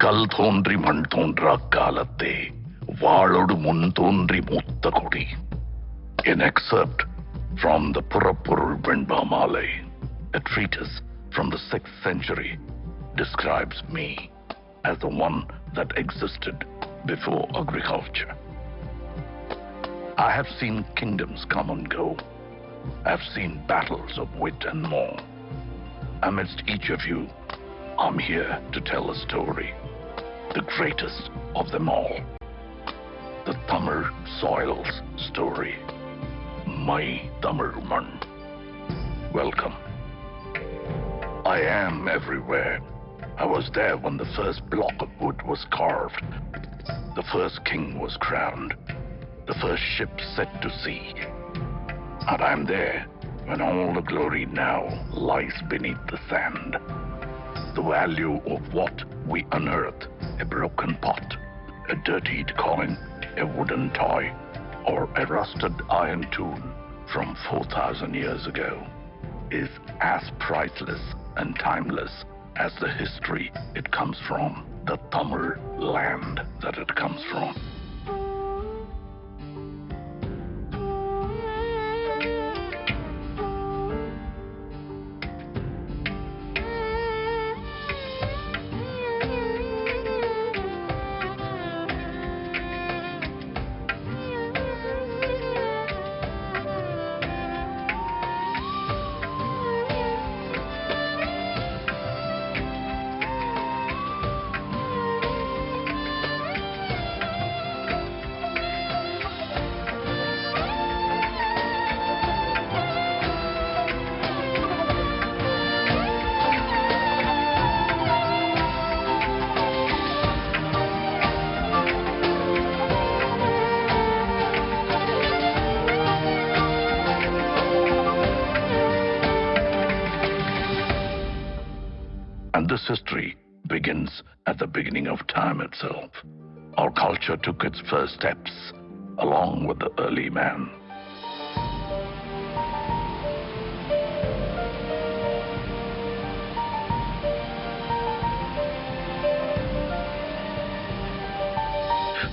കൽ തോன்றி മൺ തോன்றா കാലത്തെ വാളോട് മുൻ തോன்றி മൂத்த കൊടി. An excerpt from the Purapurul Venbamale, a treatise from the 6th century, describes me as the one that existed before agriculture. I have seen kingdoms come and go. I have seen battles of wit and more. Amidst each of you, I'm here to tell a story, the greatest of them all, the Tamil soil's story. My Tamil man. Welcome. I am everywhere. I was there when the first block of wood was carved, the first king was crowned, the first ship set to sea. And I'm there when all the glory now lies beneath the sand. The value of what we unearth, a broken pot, a dirtied coin, a wooden toy, or a rusted iron tool from 4,000 years ago, is as priceless and timeless as the history it comes from, the Tamil land that it comes from. And this history begins at the beginning of time itself. Our culture took its first steps along with the early man.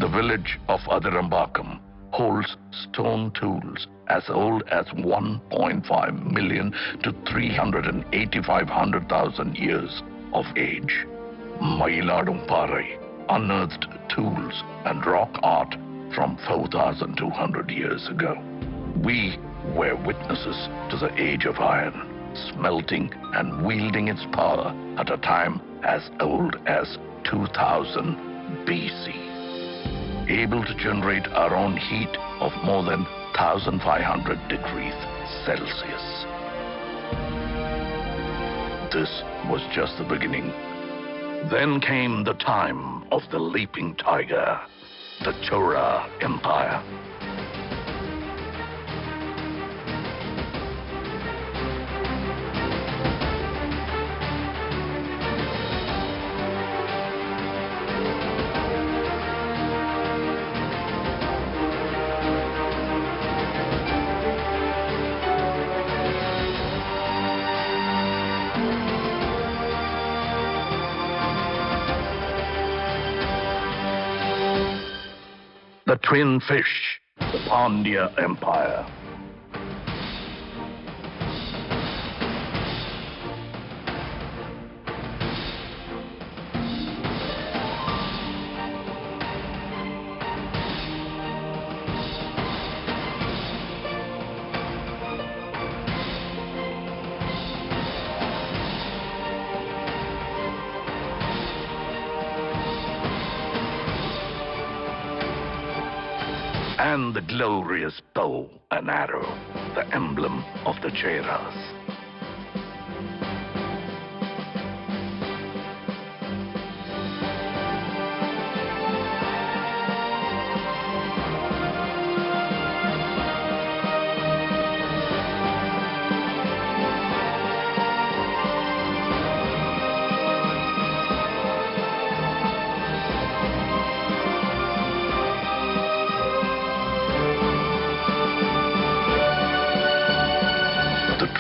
The village of Adirambakam holds stone tools as old as 1.5 million to 385,000 years of age. Mailadumparai unearthed tools and rock art from 4,200 years ago. We were witnesses to the age of iron, smelting and wielding its power at a time as old as 2000 BC. Able to generate our own heat of more than 1,500 degrees Celsius. This was just the beginning. Then came the time of the leaping tiger, the Chola Empire. The twin fish, the Pandya Empire. And the glorious bow and arrow, the emblem of the Cheras.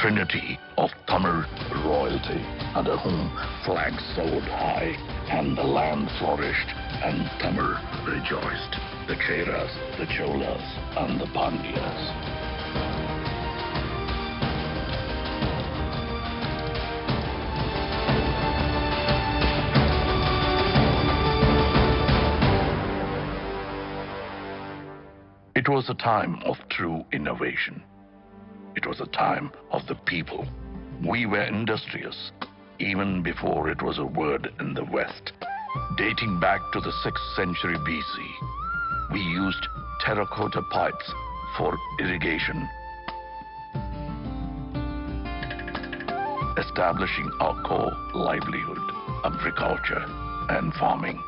Trinity society under whom flags soared high and the land flourished and Tamil rejoiced. The Cheras, the Cholas, and the Pandyas. It was a time of true innovation. It was a time of the people. We were industrious, even before it was a word in the West. Dating back to the 6th century BC, we used terracotta pipes for irrigation, establishing our core livelihood, agriculture and farming.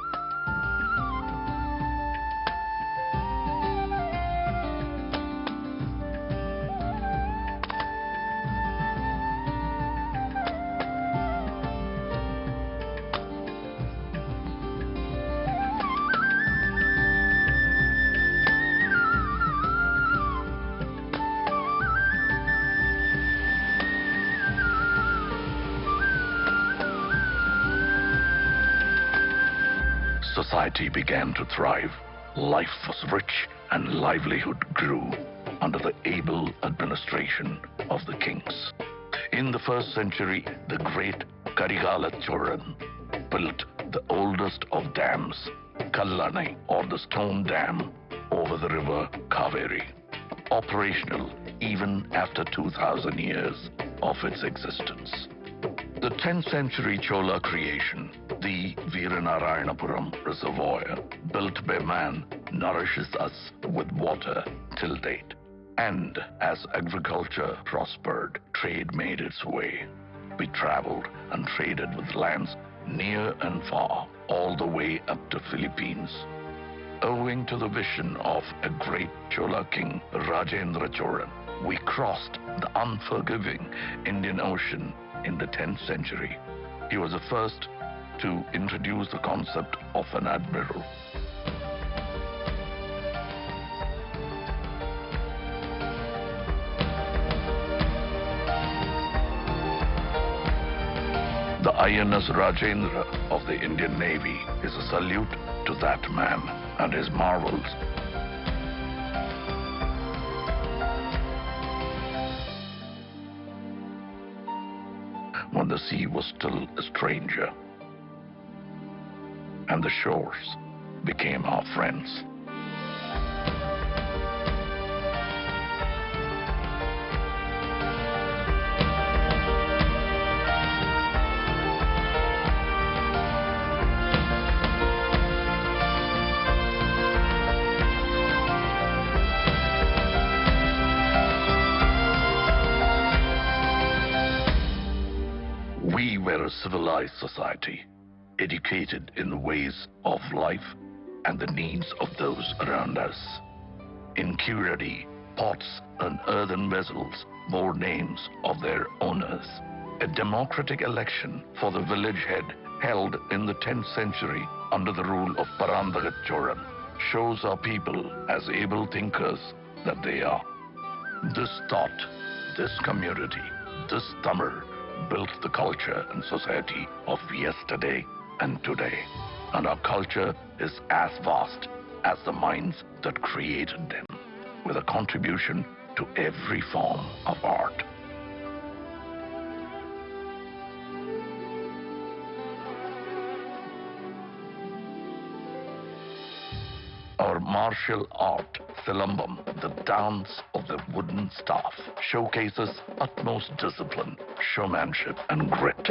Society began to thrive. Life was rich and livelihood grew under the able administration of the kings. In the 1st century, the great Karigala Choran built the oldest of dams, Kallani, or the stone dam, over the river Kaveri, operational even after 2,000 years of its existence. The 10th century Chola creation, the Veeranarayanapuram Reservoir, built by man, nourishes us with water till date. And as agriculture prospered, trade made its way. We traveled and traded with lands near and far, all the way up to Philippines. Owing to the vision of a great Chola king, Rajendra Cholan, we crossed the unforgiving Indian Ocean in the 10th century. He was the first to introduce the concept of an admiral. The INS Rajendra of the Indian Navy is a salute to that man and his marvels. When the sea was still a stranger and the shores became our friends. We were a civilized society, educated in the ways of life and the needs of those around us. In Curadi, pots and earthen vessels bore names of their owners. A democratic election for the village head held in the 10th century under the rule of Parandagat Choran shows our people as able thinkers that they are. This thought, this community, this Tamil built the culture and society of yesterday and today. And our culture is as vast as the minds that created them, with a contribution to every form of art. Our martial art, Silambam, the dance of the wooden staff, showcases utmost discipline, showmanship, and grit.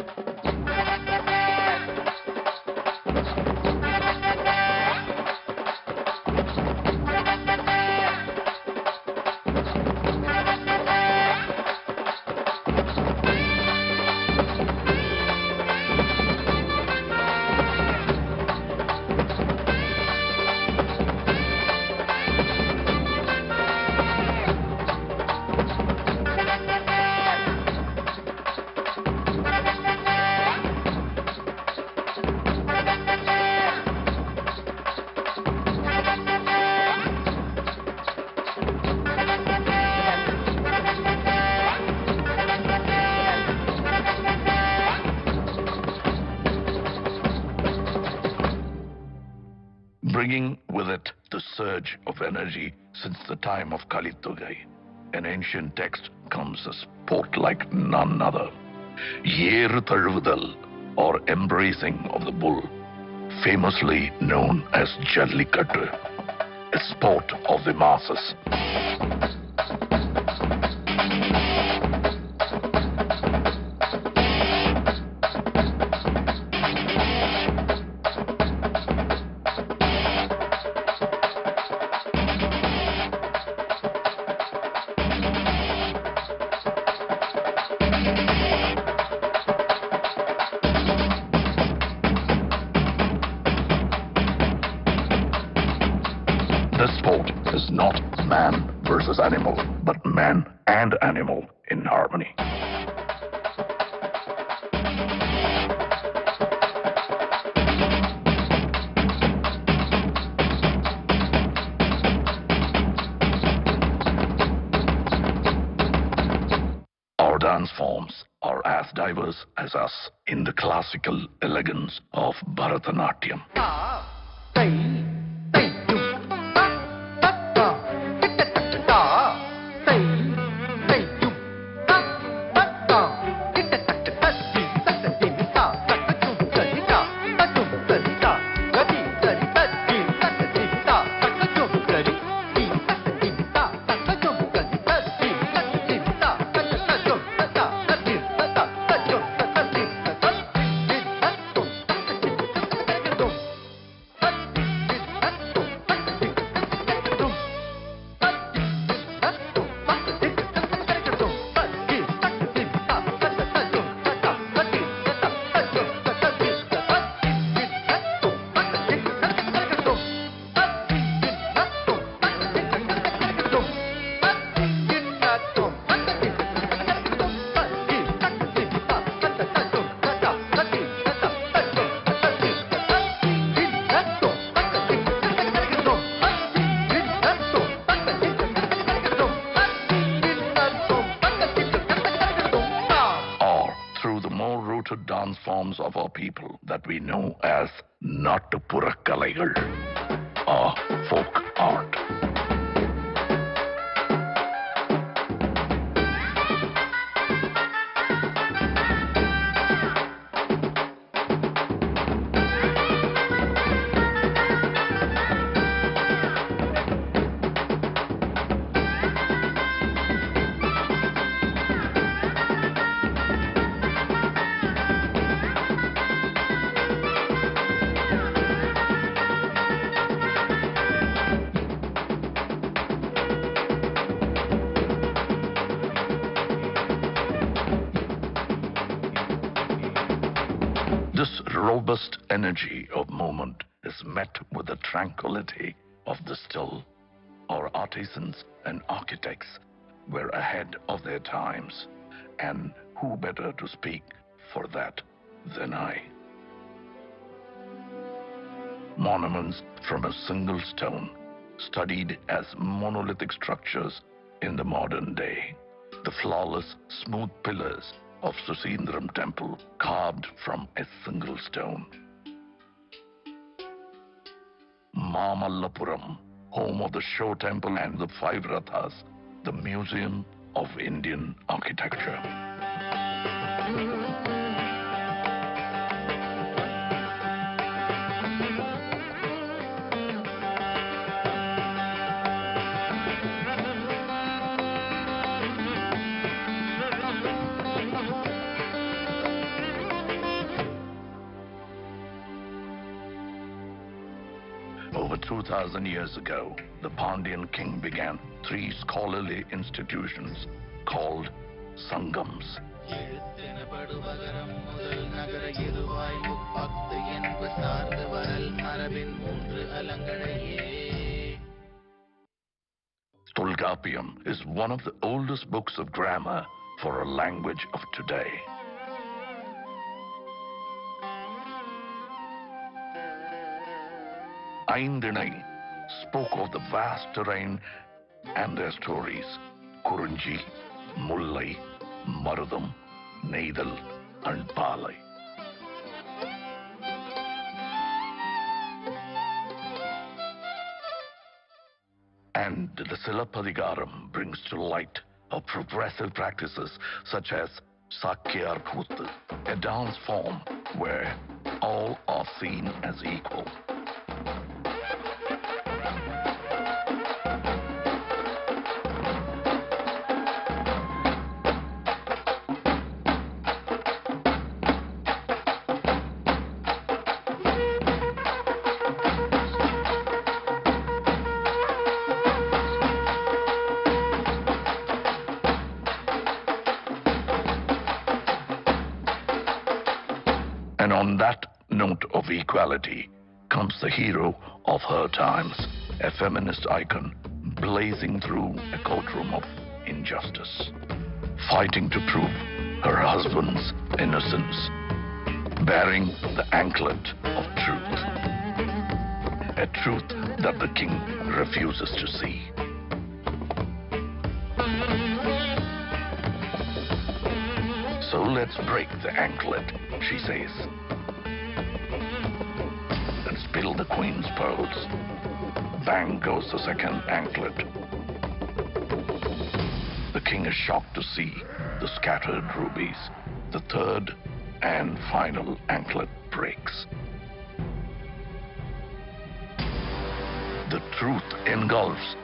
bringing with it the surge of energy since the time of Kalitugai. An ancient text comes a sport like none other. Yeru Tazhuvudal, or embracing of the bull, famously known as Jallikattu, a sport of the masses. This sport is not man versus animal, but man and animal in harmony. Our dance forms are as diverse as us in the classical elegance of Bharatanatyam. Dance forms of our people that we know as Nattupurakkalaikal, or folk art. This robust energy of movement is met with the tranquility of the still. Our artisans and architects were ahead of their times, and who better to speak for that than I? Monuments from a single stone, studied as monolithic structures in the modern day. The flawless, smooth pillars of Susindram temple carved from a single stone. Mamallapuram, home of the Show Temple and the Five Rathas, the Museum of Indian Architecture. Over 2,000 years ago, the Pandyan king began 3 scholarly institutions called Sangams. Tolkappiyam is one of the oldest books of grammar for a language of today. Aindinai spoke of the vast terrain and their stories. Kurunji, Mullai, Marudam, Neidal, and Palai. And the Silapadigaram brings to light of progressive practices such as Sakyar Kut, a dance form where all are seen as equal. And on that note of equality comes the hero of her times, a feminist icon blazing through a courtroom of injustice, fighting to prove her husband's innocence, bearing the anklet of truth, a truth that the king refuses to see. So let's break the anklet, she says, and spill the queen's pearls. Bang goes the second anklet. The king is shocked to see the scattered rubies. The third and final anklet breaks. The truth engulfs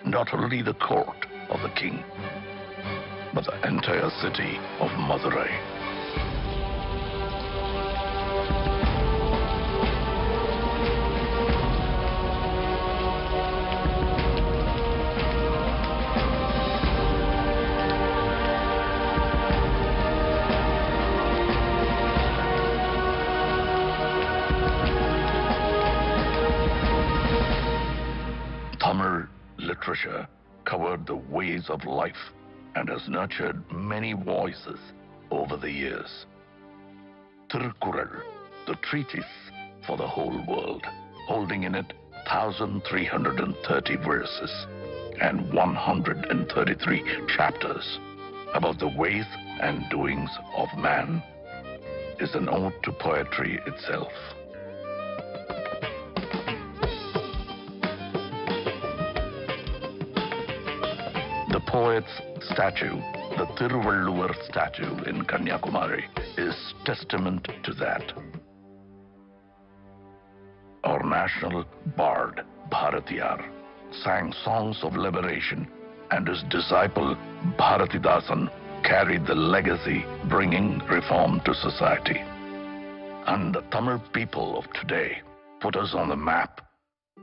not only the court of the king, but the entire city of Madurai. Tamil literature covered the ways of life and has nurtured many voices over the years. Tirukkural, the treatise for the whole world, holding in it 1,330 verses and 133 chapters about the ways and doings of man, is an ode to poetry itself. The poet's statue, the Thiruvalluvar statue in Kanyakumari, is testament to that. Our national bard, Bharatiyar, sang songs of liberation, and his disciple, Bharatidasan, carried the legacy, bringing reform to society. And the Tamil people of today put us on the map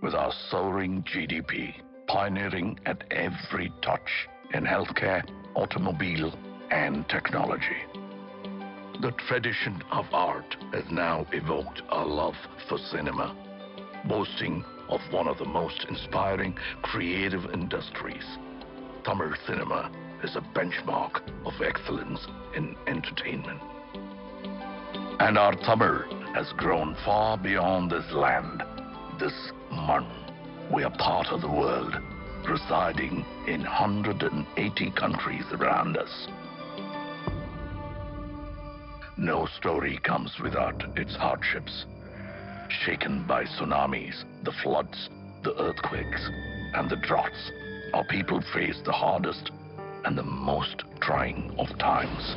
with our soaring GDP, pioneering at every touch in healthcare, automobile, and technology. The tradition of art has now evoked our love for cinema, boasting of one of the most inspiring creative industries. Tamil cinema is a benchmark of excellence in entertainment. And our Tamil has grown far beyond this land, this man. We are part of the world, residing in 180 countries around us. No story comes without its hardships. Shaken by tsunamis, the floods, the earthquakes, and the droughts, our people face the hardest and the most trying of times.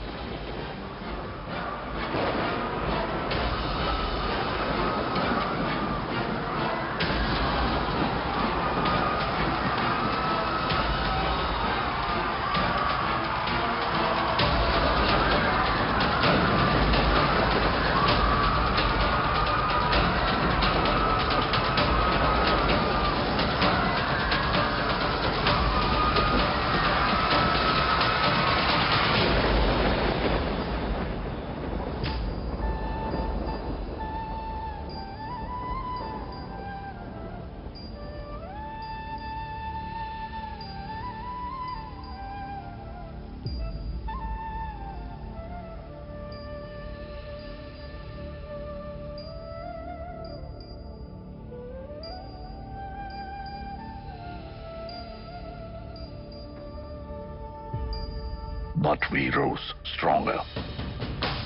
But we rose stronger,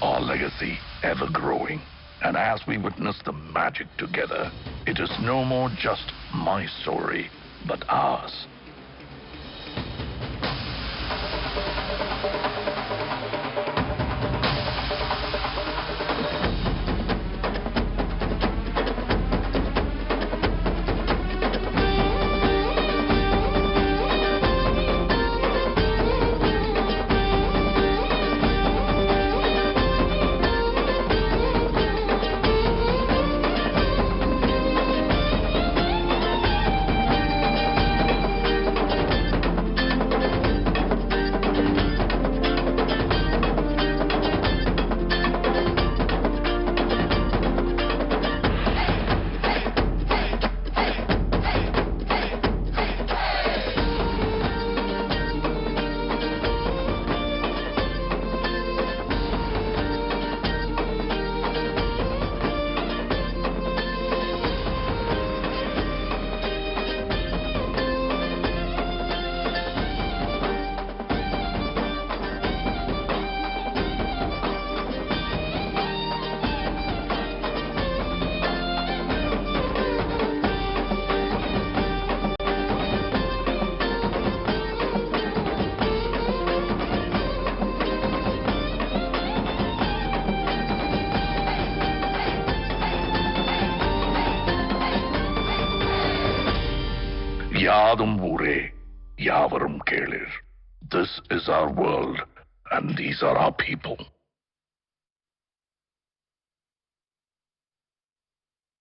our legacy ever growing. And as we witness the magic together, it is no more just my story, but ours. யாதும் ஊரே யாவரும் கேளிர். This is our world and these are our people.